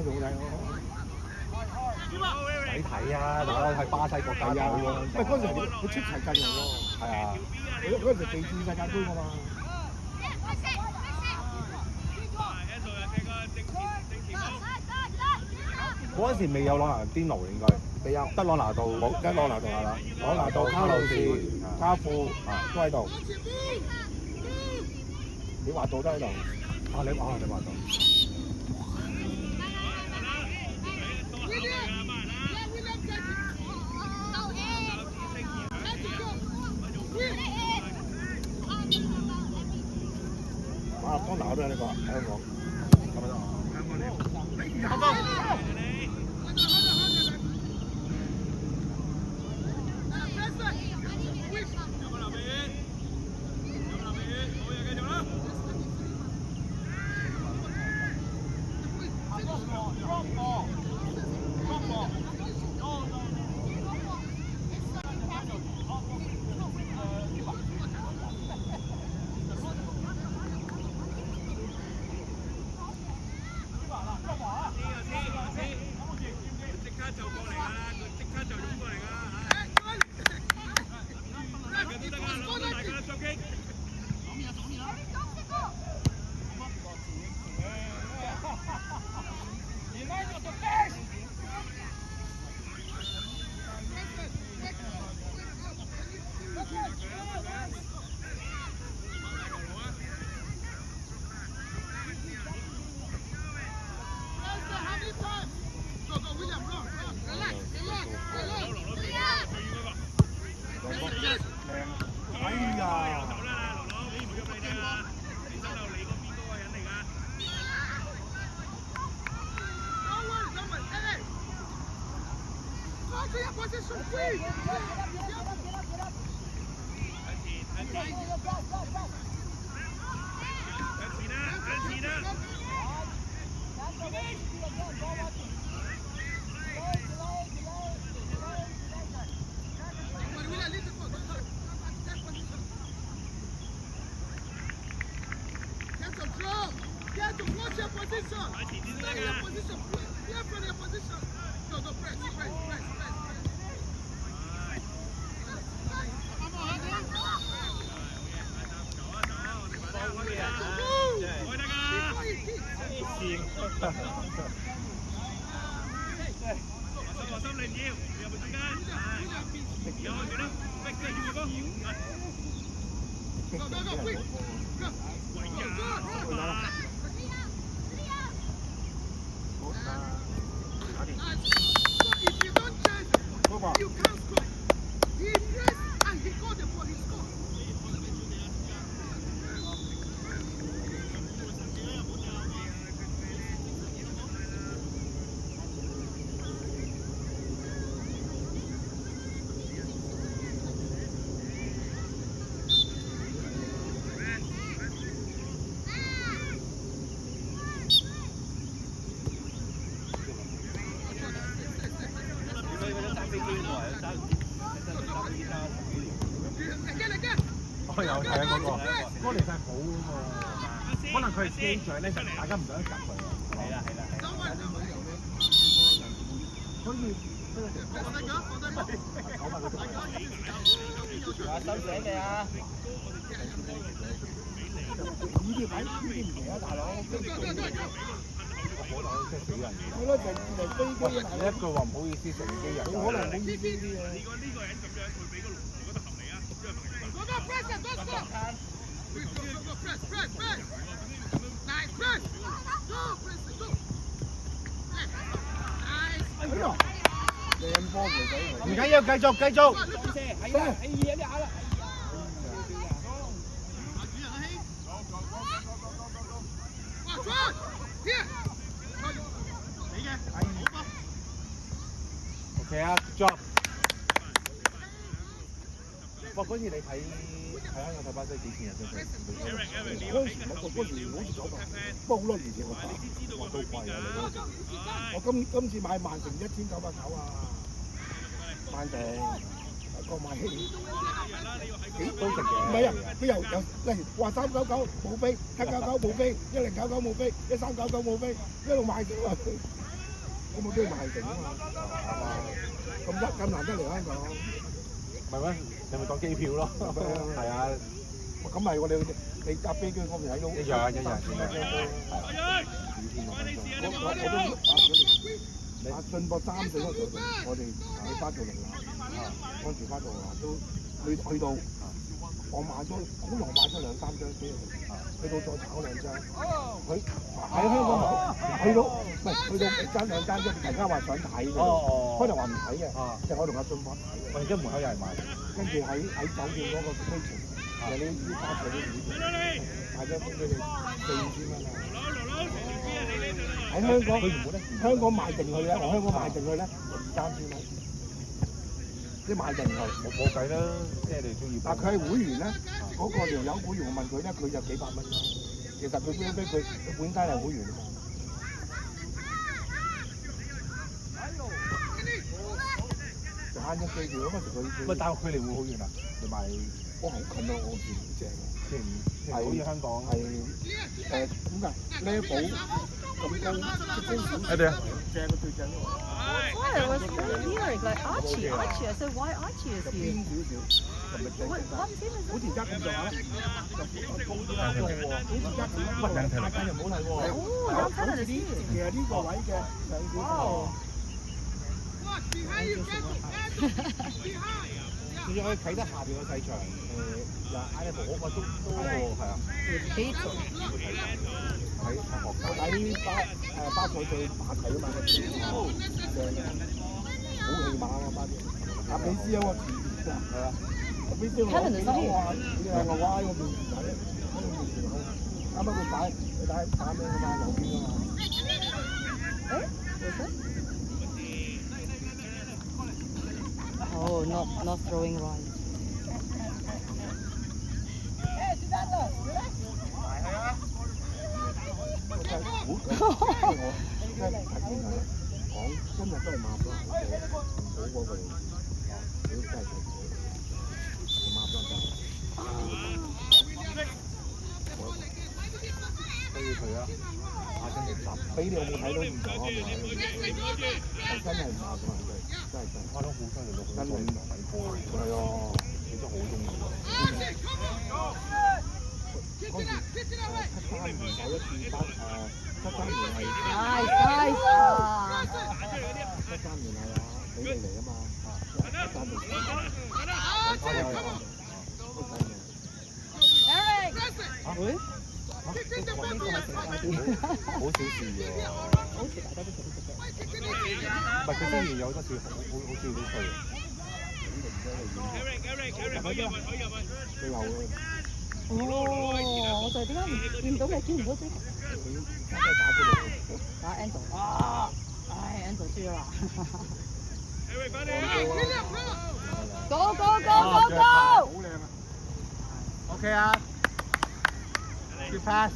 嗰度好睇咯。抵睇啊！大家睇巴西國家隊喎。喂，嗰陣時佢出齊陣容喎。係啊。嗰陣時備戰世界盃㗎嘛。嗰陣時未有朗拿甸奴應該，未有，得朗拿度，冇得朗拿度係啦，朗拿度、卡路士、卡富都喺度。你話到都喺度。你話到。馬勒當拿都喺呢個香港。有睇啊嗰個，嗰個離曬譜㗎嘛，可能佢係機長咧，大家唔想夾佢。係啦。所以收醒你啊！呢啲牌呢啲唔嚟啊，大佬！可能即係死人。係咯，就飛機啊！你一句話唔好意思，成機人。冇可能冇意思啲嘢。呢個人咁樣，佢俾個龍覺得合理啊，因為靚波其實唔緊要，繼續。係啦，係啦，啦。OK 啊 ，job。哇！嗰次你睇香港睇巴西幾錢啊？真係嗰時好似900，不過好多年前我都貴啊！我今次買曼城1990啊，曼城個買幾都值嘅。唔係啊，佢又例如話399冇飛，799冇飛，1099冇飛，1399冇飛，一路賣咗啊！咁我都要賣剩啊嘛，係嘛？咁難得嚟香港，唔係咩？你咪當機票咯。係啊，咁咪我哋你搭飛機我咪睇到一樣。阿進博3歲嗰時候，我哋喺花道6樓，嗰時花道都去到，我買咗好耐買咗2、3張飛去到再炒2張。佢喺香港冇，去到唔係去到爭2間啫，大家話想睇嘅，開頭話唔睇嘅，就我同阿進博睇嘅。而家門口有人賣，跟住喺酒店嗰個飛程，就呢花場啲買咗俾佢哋4、5千蚊啊！喺香港賣定佢咧，我香港賣定佢咧2、3千蚊，即係賣定佢。冇計啦，即係你中意。但佢係會員咧，嗰個條友會員，我問佢咧，佢就幾百蚊咯。其實佢俾佢本身係會員。就慳咗機票，嗰時佢。喂，大陸距離會好遠啊？你買好近咯，我見好正嘅。即係好似香港係點㗎？level 咁高，係咪啊？正嘅最正咯。Why I was really hearing like Archie. I said why Archie is 就 here? 偏少少，就咪正 What 正。 what team is 好 it? 似而家咁上下啦，就高啲啦，好似而家咁樣，大間又唔好睇喎。Oh, young talent is 其 here. 實呢個位嘅上邊。 Wow. 仲要可以啟德下邊個細場，嗌你婆婆都係啊，Pizza. 我睇巴塞對馬體啊嘛，正嘅，好戲馬啊巴士。阿比斯有個係啊，阿比斯我話你係我話喺我面前睇，喺我面前睇，啱啱佢打咩㗎嘛，右邊㗎嘛。Eh? Was it? Oh, not throwing right. 今日都係抹咗，好過佢，真係抹咗真。跟住佢啊，真係集俾你有冇睇到現場啊？真係抹咗佢，真係真。我都好犀利咯，真係睇波，係啊，你真係好中意。嗰時73年有一次73年係 Nice, nice. 73年係啊，俾你嚟啊嘛，73年。Eric. 會？好小事喎。好似大家都幾識嘅。唔係佢之前有好多次好笑都吹。最後哦，我就點解見唔到嘅，見唔到啫？佢打出嚟。打 Endo 啊！唉 ，Endo 輸咗啦。Go go go go go！ 好靚啊 OK 啊，Good pass。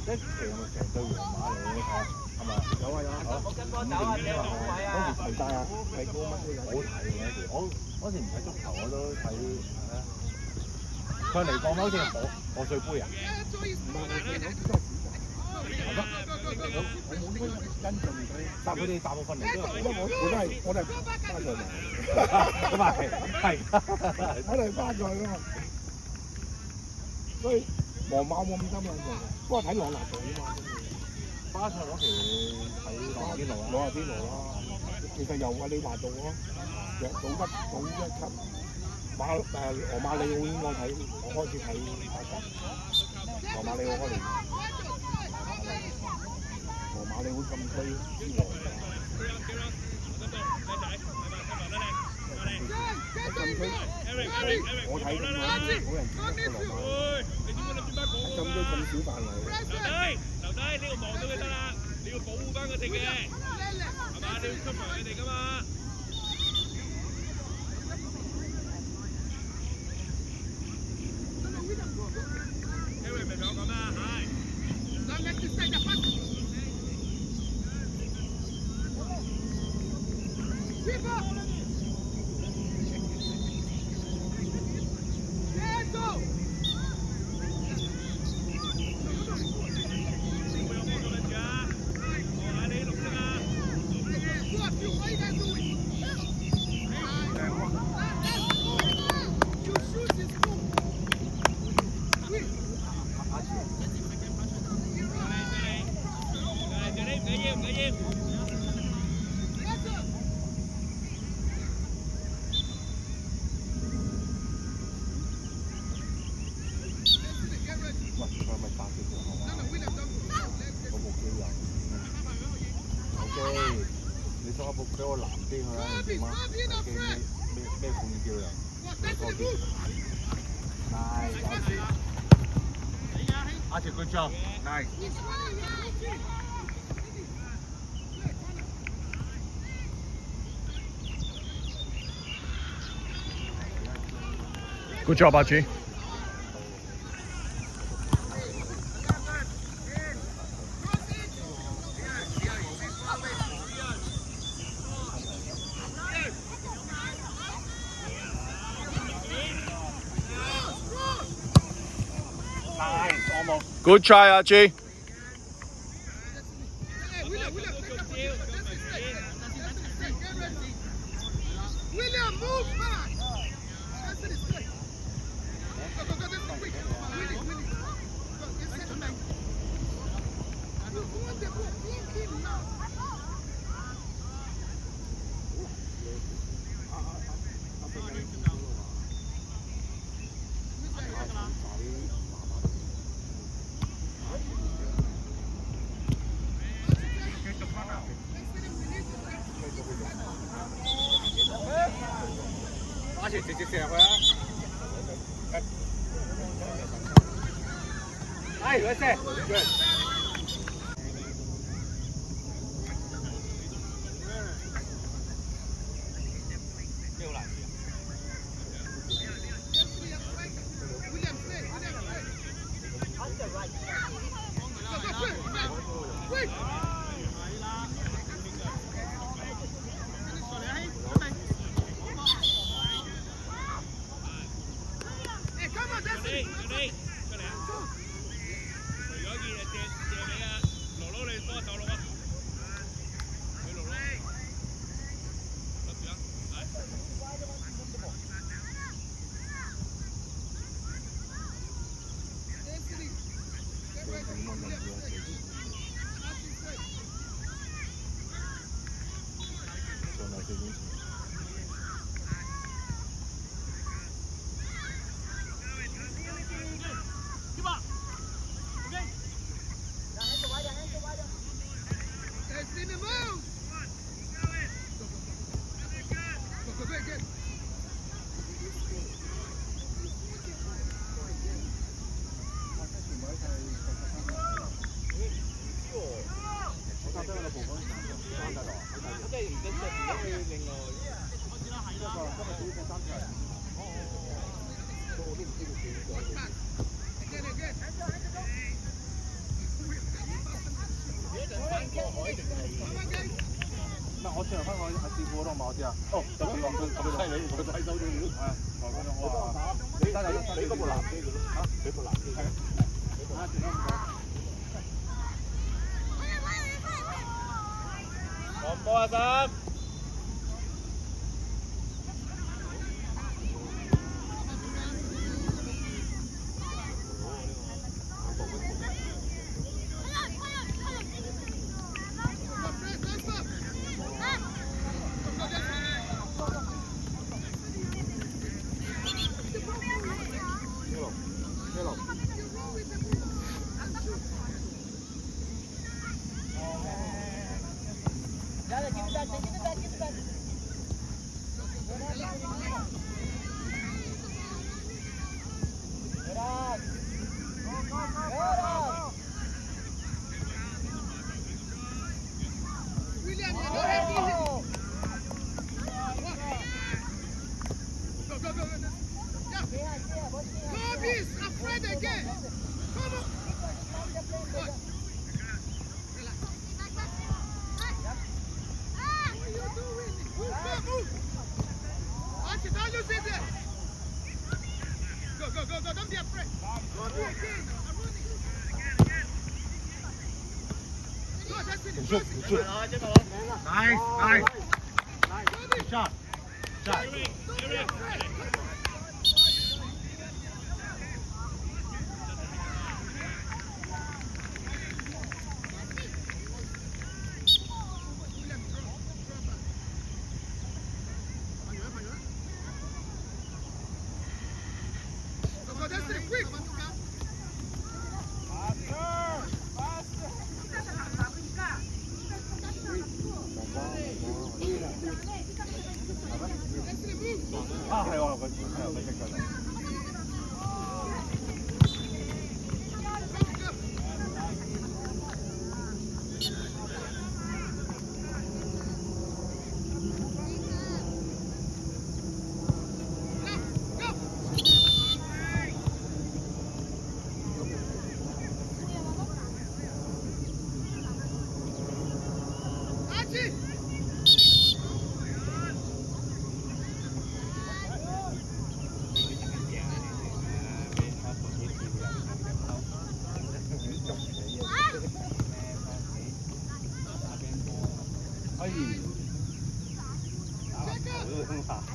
即係成隊皇馬嚟嘅睇，係咪？有啊有啊，我跟波走啊，你好位啊！嗰時提晒啊，提高乜都有。好睇嘅嗰時，嗰時唔睇足球我都睇佢嚟講好似賀歲杯啊！唔係我見到都係我冇呢個印象嘅。但佢哋大部分嚟都係，因為我都係巴塞嚟。咁啊係，我哋巴塞㗎嘛，所以皇馬冇咁深印象嘅，不過睇朗拿度啊嘛。巴塞嗰期睇朗邊路啊？朗拿邊路咯，其實由阿李華度咯，早一級。羅馬里奧應該睇，我開始睇巴塞。羅馬里奧嗰年，羅馬里奧禁區之王。禁區，我睇咁樣，冇人見得過羅馬。禁區咁小範圍。留低，呢個望到佢得啦，你要保護翻佢哋嘅，係嘛？你要出埋佢哋㗎嘛。你想一部俾我男機去啊？點啊？機咩款叫人？嗰啲。Nice，Archie good job。Nice。Good job, Archie。Good try, Archie. William, move back. Archie 直接射入去啊！哎，嚟射 ，good。我上翻我阿師傅嗰度嘛，我知啊。哦，咁佢犀利，佢睇手咗料。係，我話你嗰部藍機佢都嚇，俾部藍機。係。啊，轉咗唔該。黃波阿三。Nice, nice. Good shot. Shot.啊，係喎，佢識㗎啦。哎，打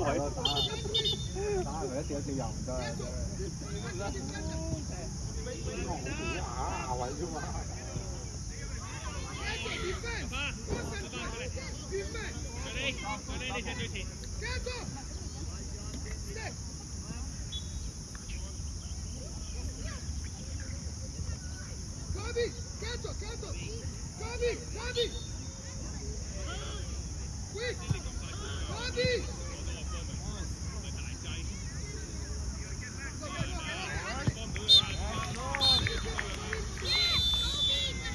位咯，打佢一隻又唔得。下位啫嘛。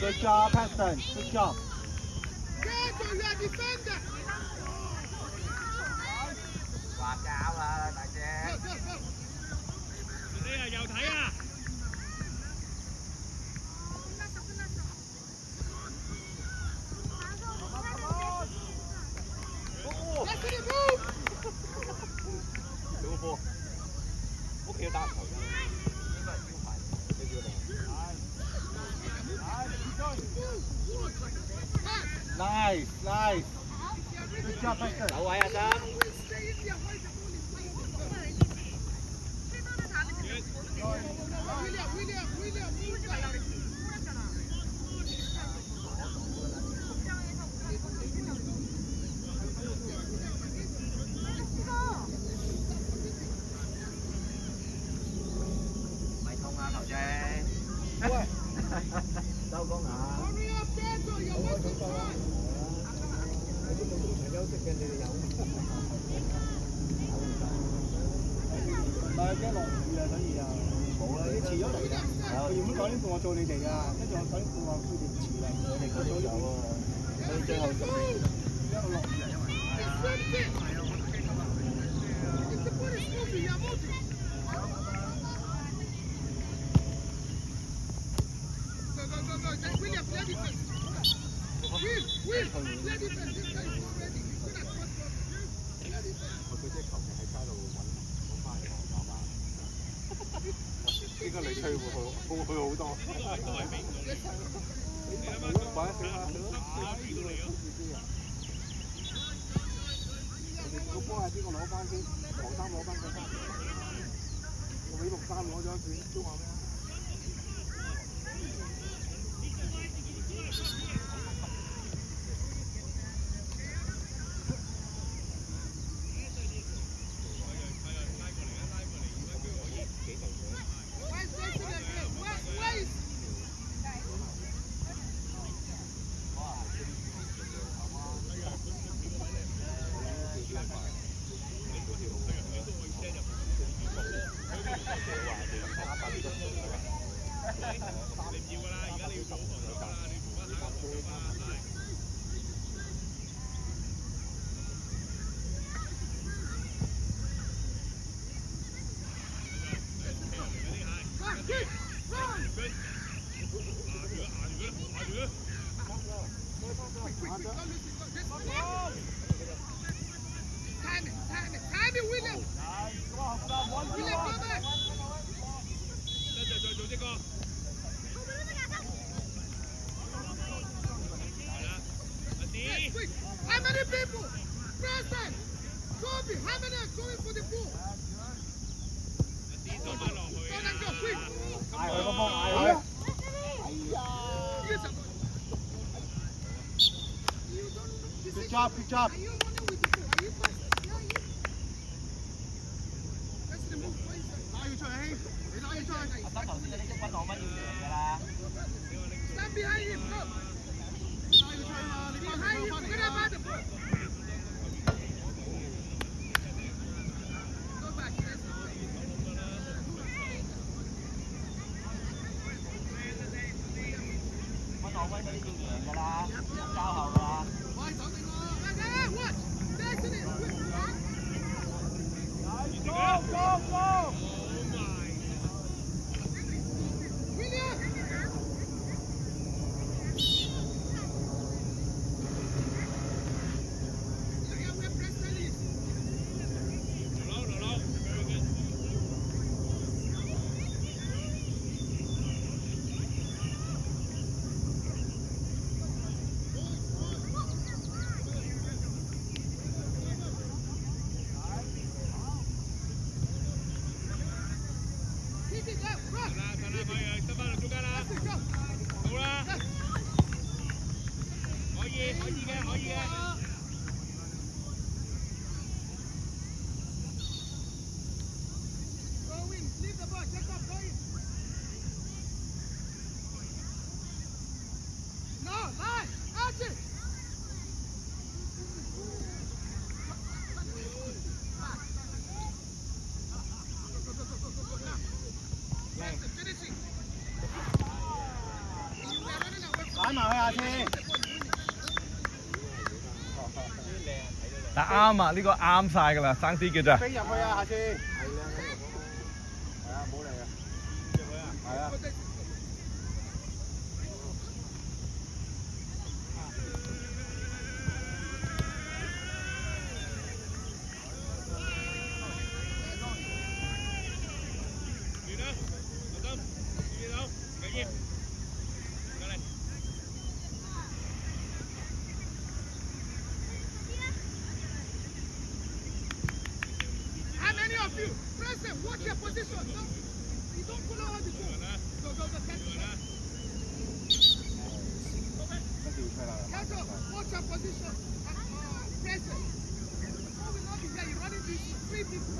Good job, Preston. Good job. Quà cao à, đại姐。你啊，又睇啊！小波，屋企打球啫。應該係招牌，你叫定。Nice, nice. Good job, Preston. 有位啊，生。咪痛啊，頭姐。喂，收工啊！休息嘅你哋有。唔係驚落雨啊，所以就冇啦。你遲咗嚟㗎。我原本9點半我做你哋㗎，跟住我9點半話佢哋遲嚟，我哋早咗喎。所以最後10點，因為落雨啊，因為。應該你吹會好好多。擺一少啦，個波係邊個攞翻先？黃衫攞翻佢翻。我俾6-3攞咗一卷，都話咩啊？ people. Preston. Kobe, Hammer going for the ball. 啲做翻落去 Go and go quick. 嗌佢個波，嗌佢。Yes, sir. Good job, good job. Are you running with the ball? Are you fast? Yeah, you. That's the move. Now you try, hey. Now you try. 阿心頭先嗰啲1攞蚊要贏㗎啦。 Stand behind him. Go. Behind him. Forget about the ball. Go back. Yes. 1攞蚊嗰啲要贏㗎啦，唔交後㗎啦。 Watch. That's it. Go, go, go. William. Look at where Preston is. 留留留 very good Keep it up. Run. 啦，佢執翻去中間啦， Let's go. 好啦，可以嘅。 Go in. Leave the ball. Check up. Go in. No. Line. Archie. Go. Preston, finishing. We are running away from 攬埋佢下次。 但啱啊，呢個啱晒㗎啦，爭啲嘅咋。飛入去啊，下次。係啊，唔好嚟啊。係啊。 完啦，留心，注意到，繼續，過嚟。 How many of you? Preston, watch your position. You don't follow all the ball. Go. Cancel. Watch your position. Preston. Ball will not be there. You're running these three people.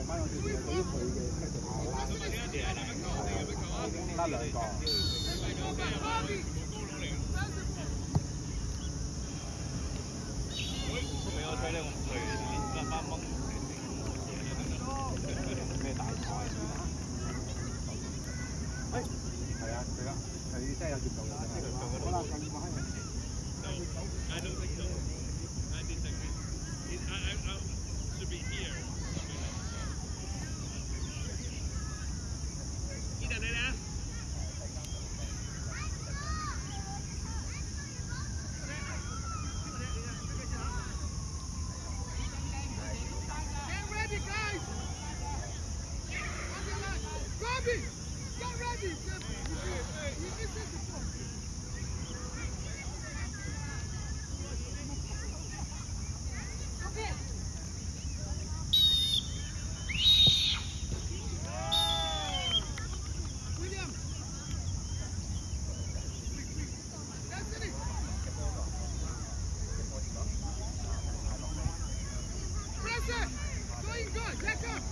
I don't think so. I disagree. I should be here. 呢度你啦。 Get ready, guys. On the line. Kobe, get ready. You missed it before. Okay. William. Destiny. Preston, going good. Check up.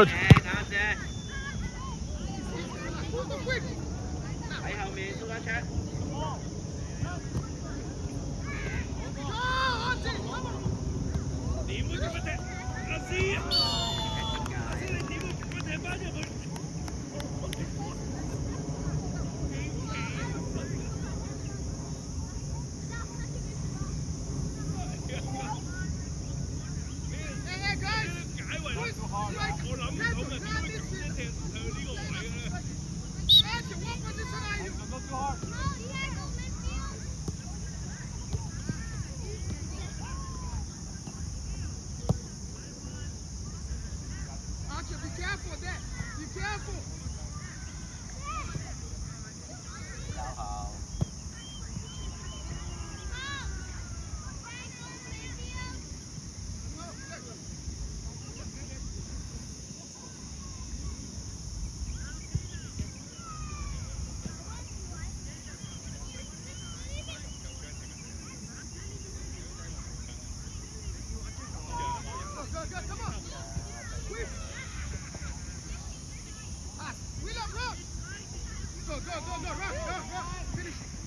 good. 啱啫。喺後面蘇家昌。點會咁樣踢？阿師，阿師你點會咁樣踢翻入去？解圍我諗唔到嘅，點會咁樣踢向呢個位咧？ Archer, be careful of that. Be careful. 稍後。Go, come on. Wheel. Pass. Wheel up, run. Go, run. Finish.